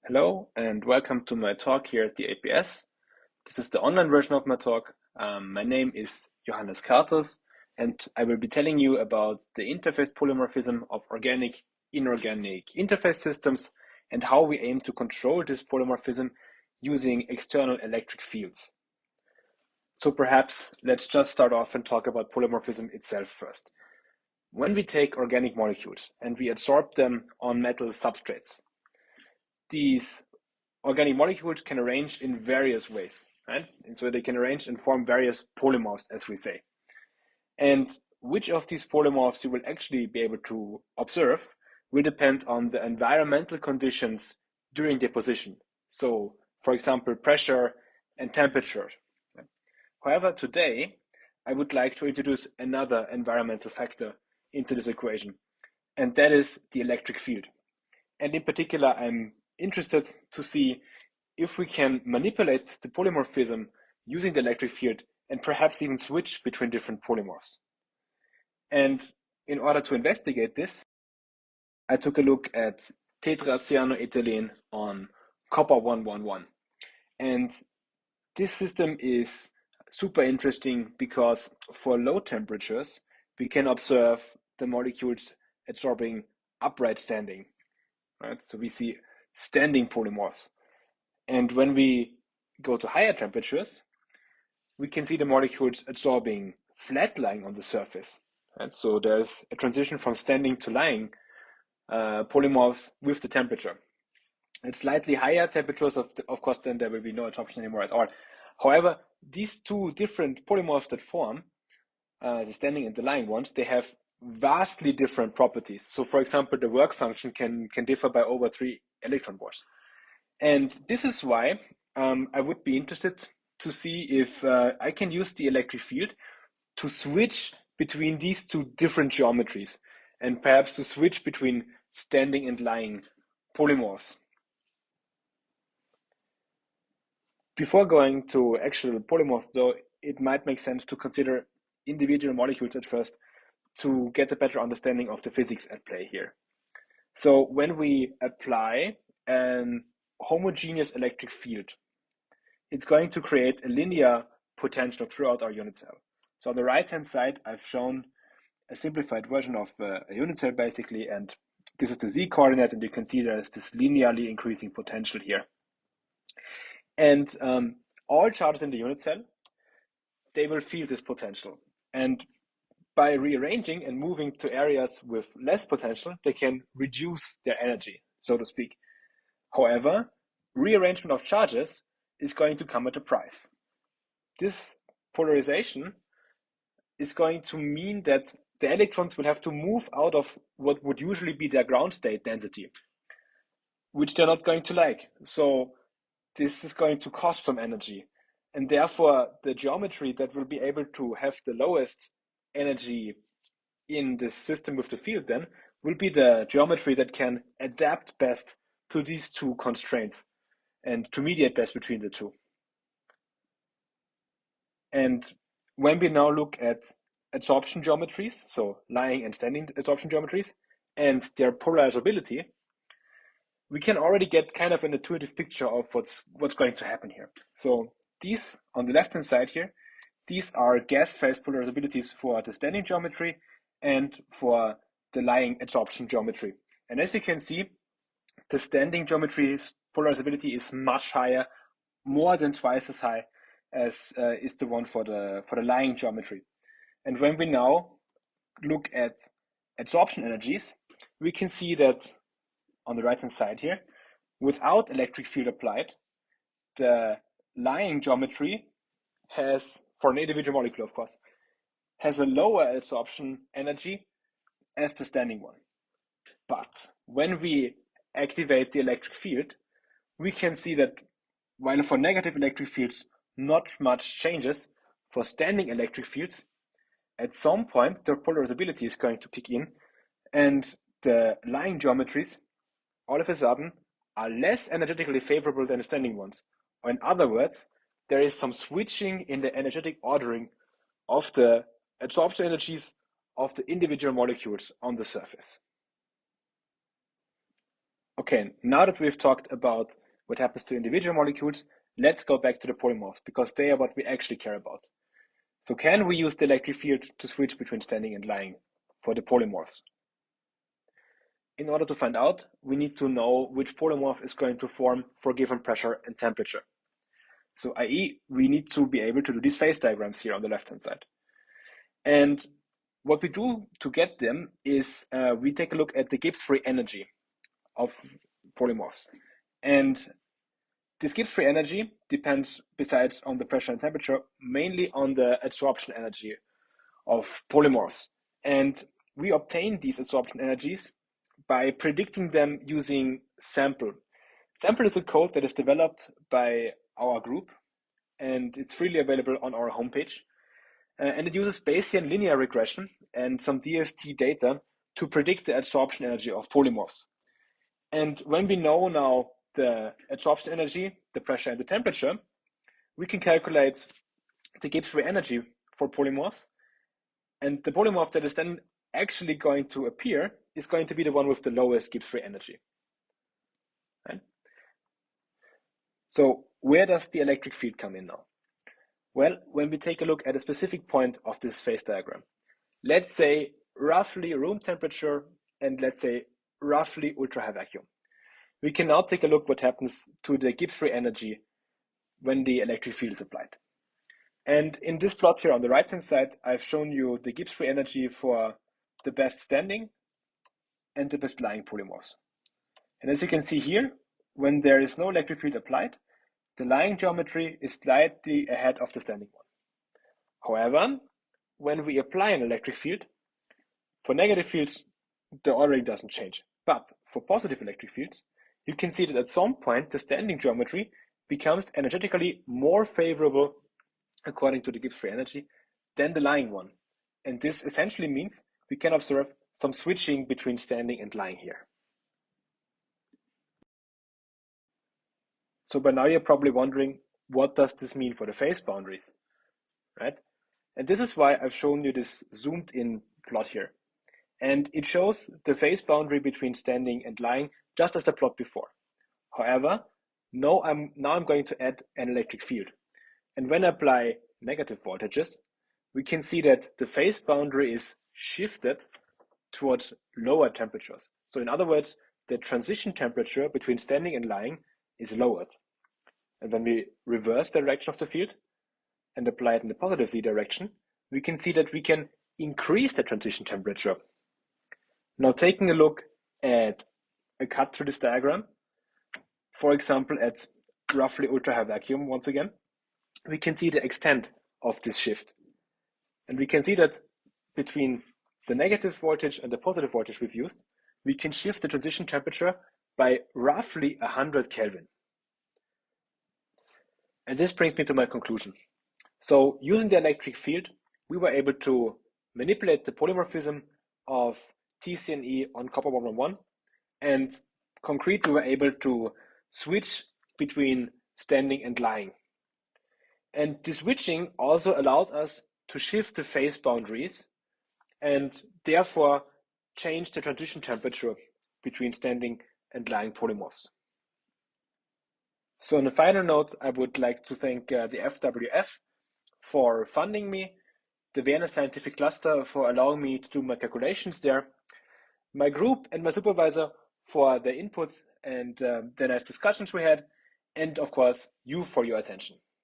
Hello and welcome to my talk here at the APS. This is the online version of my talk. My name is Johannes Cartus and I will be telling you about the interface polymorphism of organic inorganic interface systems and how we aim to control this polymorphism using external electric fields. So perhaps let's just start off and talk about polymorphism itself first. When we take organic molecules and we adsorb them on metal substrates, these organic molecules can arrange in various ways, right? And so they can arrange and form various polymorphs, as we say. And which of these polymorphs you will actually be able to observe will depend on the environmental conditions during deposition. So, for example, pressure and temperature. However, today I would like to introduce another environmental factor into this equation, and that is the electric field. And in particular, I'm interested to see if we can manipulate the polymorphism using the electric field and perhaps even switch between different polymorphs. And in order to investigate this, I took a look at tetracyanoethylene on copper 111. And this system is super interesting because for low temperatures, we can observe the molecules absorbing upright standing, right? So we see standing polymorphs. And when we go to higher temperatures, we can see the molecules absorbing flat lying on the surface. Right? So there's a transition from standing to lying polymorphs with the temperature. At slightly higher temperatures, of course, then there will be no absorption anymore at all. However, these two different polymorphs that form, the standing and the lying ones, they have vastly different properties. So, for example, the work function can differ by over 3 electron volts. And this is why I would be interested to see if I can use the electric field to switch between these two different geometries and perhaps to switch between standing and lying polymorphs. Before going to actual polymorphs, though, it might make sense to consider individual molecules at first to get a better understanding of the physics at play here. So when we apply an homogeneous electric field, it's going to create a linear potential throughout our unit cell. So on the right-hand side, I've shown a simplified version of a unit cell basically, and this is the z coordinate, and you can see there's this linearly increasing potential here. And all charges in the unit cell, they will feel this potential. And by rearranging and moving to areas with less potential, they can reduce their energy, so to speak. However, rearrangement of charges is going to come at a price. This polarization is going to mean that the electrons will have to move out of what would usually be their ground state density, which they're not going to like. So this is going to cost some energy. And therefore, the geometry that will be able to have the lowest energy in this system with the field then will be the geometry that can adapt best to these two constraints and to mediate best between the two. And when we now look at adsorption geometries, so lying and standing adsorption geometries, and their polarizability, we can already get kind of an intuitive picture of what's going to happen here. So these on the left-hand side here, these are gas phase polarizabilities for the standing geometry and for the lying adsorption geometry. And as you can see, the standing geometry's polarizability is much higher, more than twice as high as is the one for the lying geometry. And when we now look at adsorption energies, we can see that on the right hand side here, without electric field applied, the lying geometry has, for an individual molecule of course, has a lower adsorption energy as the standing one. But when we activate the electric field, we can see that while for negative electric fields not much changes, for standing electric fields, at some point their polarizability is going to kick in, and the lying geometries all of a sudden are less energetically favorable than the standing ones. Or in other words, there is some switching in the energetic ordering of the adsorption energies of the individual molecules on the surface. Okay, now that we've talked about what happens to individual molecules, let's go back to the polymorphs because they are what we actually care about. So can we use the electric field to switch between standing and lying for the polymorphs? In order to find out, we need to know which polymorph is going to form for given pressure and temperature. So i.e., we need to be able to do these phase diagrams here on the left-hand side. And what we do to get them is we take a look at the Gibbs free energy of polymorphs. And this Gibbs free energy depends, besides on the pressure and temperature, mainly on the adsorption energy of polymorphs. And we obtain these adsorption energies by predicting them using sample. Sample is a code that is developed by our group, and it's freely available on our homepage. And it uses Bayesian linear regression and some DFT data to predict the adsorption energy of polymorphs. And when we know now the adsorption energy, the pressure, and the temperature, we can calculate the Gibbs free energy for polymorphs. And the polymorph that is then actually going to appear is going to be the one with the lowest Gibbs free energy. Right? So where does the electric field come in now? Well, when we take a look at a specific point of this phase diagram, let's say roughly room temperature and let's say roughly ultra high vacuum. We can now take a look what happens to the Gibbs free energy when the electric field is applied. And in this plot here on the right hand side, I've shown you the Gibbs free energy for the best standing and the best lying polymorphs. And as you can see here, when there is no electric field applied, the lying geometry is slightly ahead of the standing one. However, when we apply an electric field, for negative fields, the ordering doesn't change. But for positive electric fields, you can see that at some point the standing geometry becomes energetically more favorable according to the Gibbs free energy than the lying one. And this essentially means we can observe some switching between standing and lying here. So by now you're probably wondering, what does this mean for the phase boundaries, right? And this is why I've shown you this zoomed in plot here. And it shows the phase boundary between standing and lying just as the plot before. However, now I'm going to add an electric field. And when I apply negative voltages, we can see that the phase boundary is shifted towards lower temperatures. So in other words, the transition temperature between standing and lying is lowered. And when we reverse the direction of the field and apply it in the positive z direction, we can see that we can increase the transition temperature. Now taking a look at a cut through this diagram, for example at roughly ultra high vacuum once again, we can see the extent of this shift. And we can see that between the negative voltage and the positive voltage we've used, we can shift the transition temperature by roughly 100 Kelvin. And this brings me to my conclusion. So using the electric field, we were able to manipulate the polymorphism of TCNE on copper 111, and concrete, we were able to switch between standing and lying. And the switching also allowed us to shift the phase boundaries and therefore change the transition temperature between standing and lying polymorphs. So on a final note, I would like to thank the FWF for funding me, the Vienna Scientific Cluster for allowing me to do my calculations there, my group and my supervisor for their input and the nice discussions we had, and of course, you for your attention.